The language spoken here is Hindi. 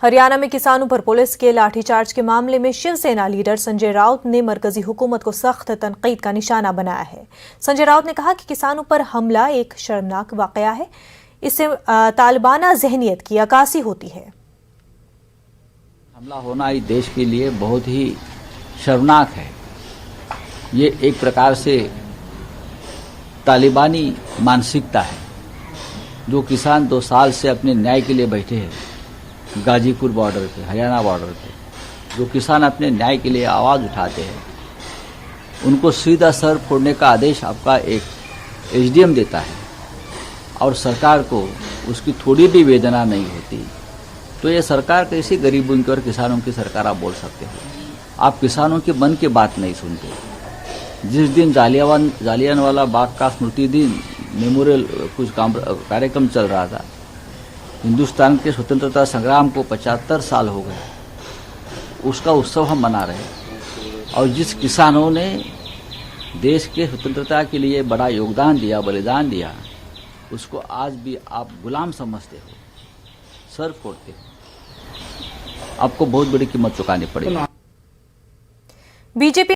हरियाणा में किसानों पर पुलिस के लाठीचार्ज के मामले में शिवसेना लीडर संजय राउत ने मरकजी हुकूमत को सख्त तनकीद का निशाना बनाया है। संजय राउत ने कहा कि किसानों पर हमला एक शर्मनाक वाकया है, इससे तालिबाना ज़हनियत की अक्कासी होती है। हमला होना इस देश के लिए बहुत ही शर्मनाक है। ये एक प्रकार से तालिबानी मानसिकता है। जो किसान 2 साल से अपने न्याय के लिए बैठे हैं गाजीपुर बॉर्डर पे, हरियाणा बॉर्डर पे, जो किसान अपने न्याय के लिए आवाज़ उठाते हैं, उनको सीधा सर फोड़ने का आदेश आपका एक एसडीएम देता है और सरकार को उसकी थोड़ी भी वेदना नहीं होती, तो ये सरकार कैसी गरीबों की और किसानों की सरकार आप बोल सकते हो? आप किसानों के मन की बात नहीं सुनते। जिस दिन जालियानवाला बाग का स्मृति दिन मेमोरियल कुछ कार्यक्रम चल रहा था, हिंदुस्तान के स्वतंत्रता संग्राम को 75 साल हो गए, उसका उत्सव हम मना रहे हैं। और जिस किसानों ने देश के स्वतंत्रता के लिए बड़ा योगदान दिया, बलिदान दिया, उसको आज भी आप गुलाम समझते हो, सर फोड़ते हो, आपको बहुत बड़ी कीमत चुकानी पड़ेगी। बीजेपी